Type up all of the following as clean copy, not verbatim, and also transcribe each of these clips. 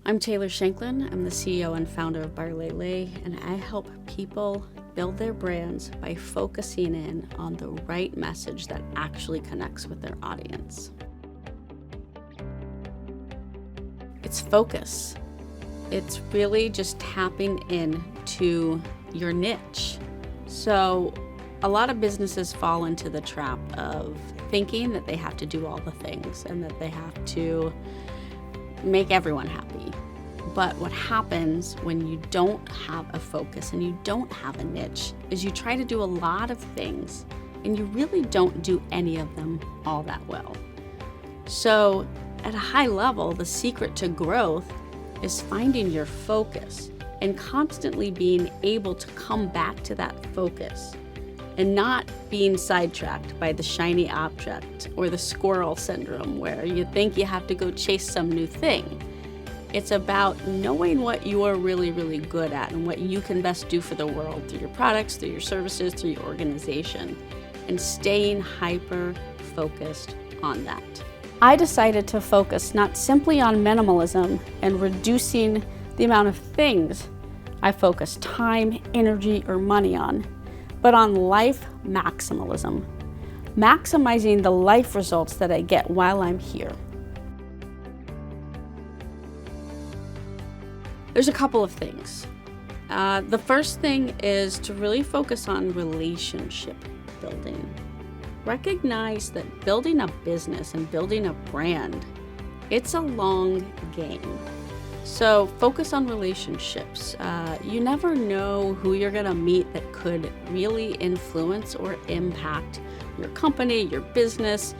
I'm Taylor Shanklin. I'm the CEO and founder of Barlele, and I help people build their brands by focusing in on the right message that actually connects with their audience. It's focus. It's really just tapping into your niche. So a lot of businesses fall into the trap of thinking that they have to do all the things and that they have to make everyone happy. But what happens when you don't have a focus and you don't have a niche is you try to do a lot of things and you really don't do any of them all that well. So at a high level, the secret to growth is finding your focus and constantly being able to come back to that focus and not being sidetracked by the shiny object or the squirrel syndrome where you think you have to go chase some new thing. It's about knowing what you are really, really good at and what you can best do for the world through your products, through your services, through your organization, and staying hyper-focused on that. I decided to focus not simply on minimalism and reducing the amount of things I focus time, energy, or money on, but on life maximalism, maximizing the life results that I get while I'm here. There's a couple of things. The first thing is to really focus on relationship building. Recognize that building a business and building a brand, it's a long game. So focus on relationships. You never know who you're gonna meet that could really influence or impact your company, your business,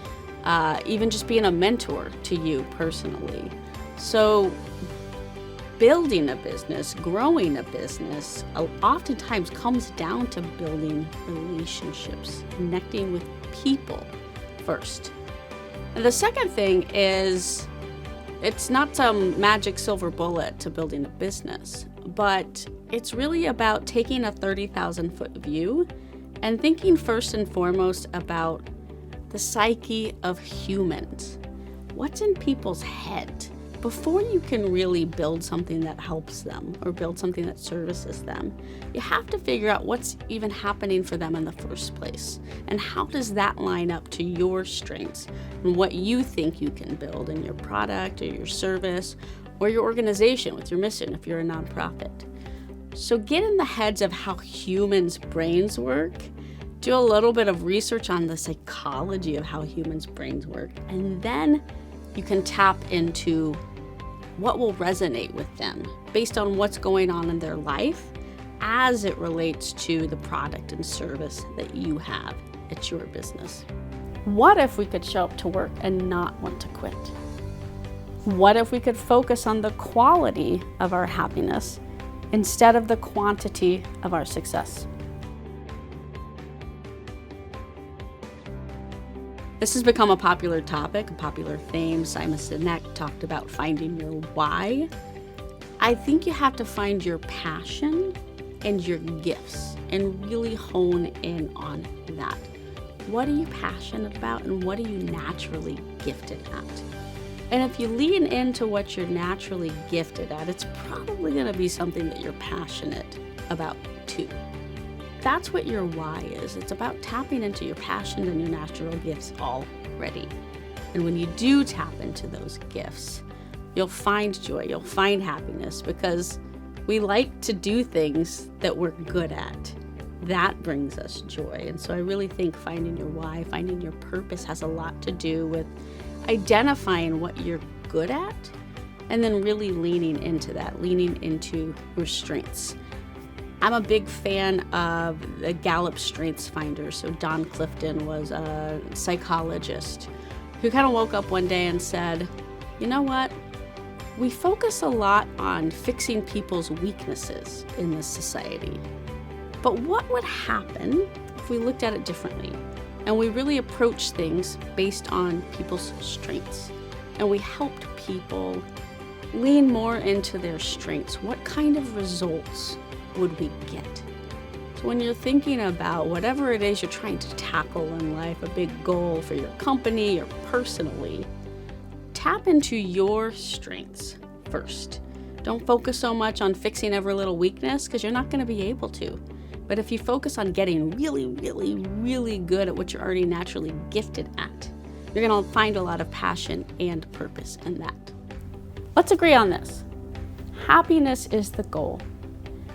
even just being a mentor to you personally. So building a business, growing a business, oftentimes comes down to building relationships, connecting with people first. And the second thing is, it's not some magic silver bullet to building a business, but it's really about taking a 30,000 foot view and thinking first and foremost about the psyche of humans. What's in people's head? Before you can really build something that helps them or build something that services them, you have to figure out what's even happening for them in the first place. And how does that line up to your strengths and what you think you can build in your product or your service or your organization with your mission if you're a nonprofit. So get in the heads of how humans' brains work, do a little bit of research on the psychology of how humans' brains work, and then you can tap into what will resonate with them based on what's going on in their life as it relates to the product and service that you have at your business. What if we could show up to work and not want to quit? What if we could focus on the quality of our happiness instead of the quantity of our success? This has become a popular topic, a popular theme. Simon Sinek talked about finding your why. I think you have to find your passion and your gifts and really hone in on that. What are you passionate about and what are you naturally gifted at? And if you lean into what you're naturally gifted at, it's probably going to be something that you're passionate about too. That's what your why is. It's about tapping into your passion and your natural gifts already. And when you do tap into those gifts, you'll find joy, you'll find happiness, because we like to do things that we're good at. That brings us joy. And so I really think finding your why, finding your purpose has a lot to do with identifying what you're good at and then really leaning into that, leaning into your strengths. I'm a big fan of the Gallup Strengths Finder. So Don Clifton was a psychologist who kind of woke up one day and said, you know what? We focus a lot on fixing people's weaknesses in this society. But what would happen if we looked at it differently and we really approached things based on people's strengths and we helped people lean more into their strengths? What kind of results would we get? So when you're thinking about whatever it is you're trying to tackle in life, a big goal for your company or personally, tap into your strengths first Don't focus so much on fixing every little weakness because you're not going to be able to. But if you focus on getting really, really, really good at what you're already naturally gifted at, you're going to find a lot of passion and purpose in that. Let's agree on this. Happiness is the goal.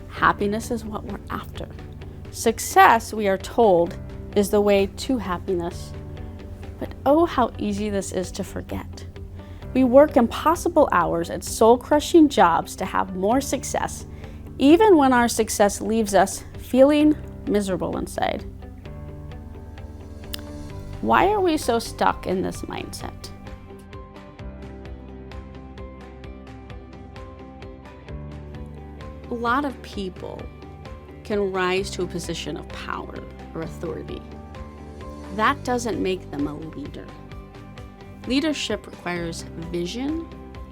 Happiness is what we're after. Success, we are told, is the way to happiness. But oh, how easy this is to forget. We work impossible hours at soul-crushing jobs to have more success, even when our success leaves us feeling miserable inside. Why are we so stuck in this mindset? A lot of people can rise to a position of power or authority. That doesn't make them a leader. Leadership requires vision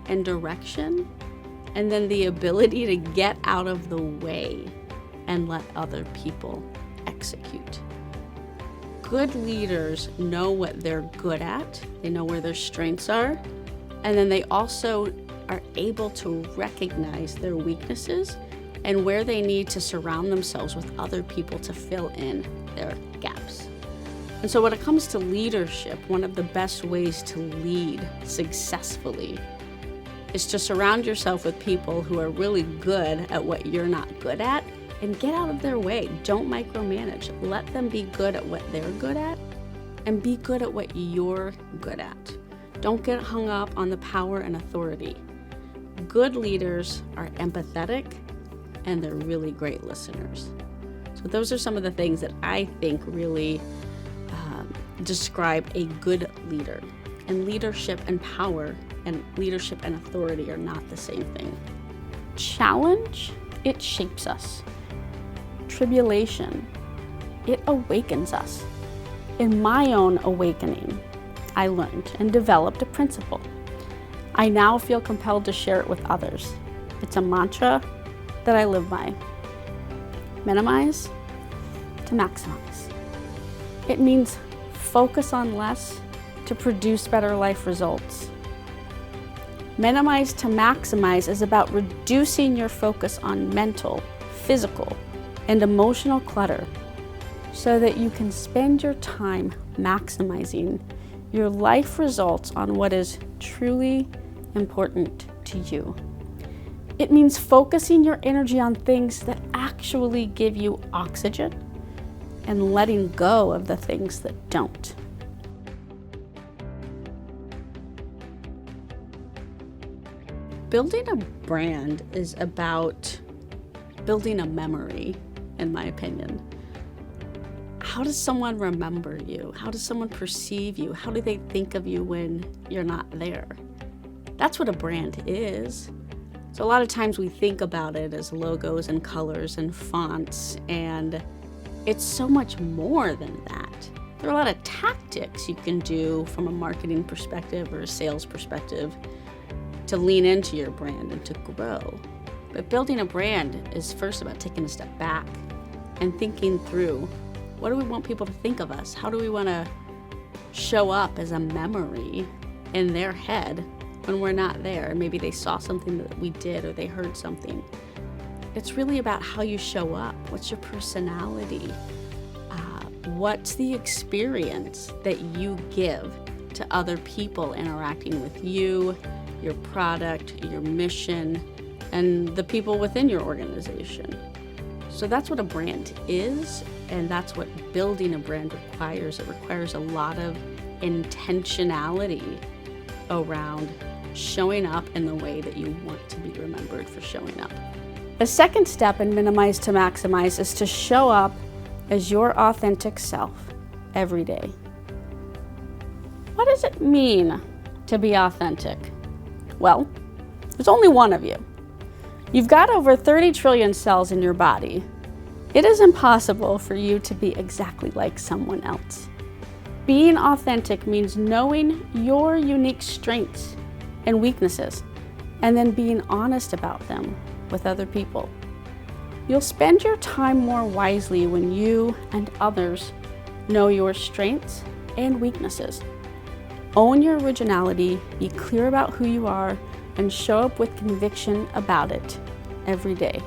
and direction, and then the ability to get out of the way and let other people execute. Good leaders know what they're good at, they know where their strengths are, and then they also are able to recognize their weaknesses and where they need to surround themselves with other people to fill in their gaps. And so when it comes to leadership, one of the best ways to lead successfully is to surround yourself with people who are really good at what you're not good at and get out of their way. Don't micromanage. Let them be good at what they're good at and be good at what you're good at. Don't get hung up on the power and authority. Good leaders are empathetic and they're really great listeners. So those are some of the things that I think really describe a good leader. And leadership and power and leadership and authority are not the same thing. Challenge, it shapes us. Tribulation, it awakens us. In my own awakening, I learned and developed a principle. I now feel compelled to share it with others. It's a mantra that I live by. Minimize to maximize. It means focus on less to produce better life results. Minimize to maximize is about reducing your focus on mental, physical, and emotional clutter so that you can spend your time maximizing your life results on what is truly important to you. It means focusing your energy on things that actually give you oxygen and letting go of the things that don't. Building a brand is about building a memory, in my opinion. How does someone remember you? How does someone perceive you? How do they think of you when you're not there? That's what a brand is. So a lot of times we think about it as logos and colors and fonts, and it's so much more than that. There are a lot of tactics you can do from a marketing perspective or a sales perspective to lean into your brand and to grow. But building a brand is first about taking a step back and thinking through, what do we want people to think of us? How do we want to show up as a memory in their head when we're not there? Maybe they saw something that we did or they heard something. It's really about how you show up. What's your personality? What's the experience that you give to other people interacting with you, your product, your mission, and the people within your organization? So that's what a brand is, and that's what building a brand requires. It requires a lot of intentionality around showing up in the way that you want to be remembered for showing up. The second step in minimize to maximize is to show up as your authentic self every day. What does it mean to be authentic? Well, there's only one of you. You've got over 30 trillion cells in your body. It is impossible for you to be exactly like someone else. Being authentic means knowing your unique strengths and weaknesses, and then being honest about them with other people. You'll spend your time more wisely when you and others know your strengths and weaknesses. Own your originality, be clear about who you are, and show up with conviction about it every day.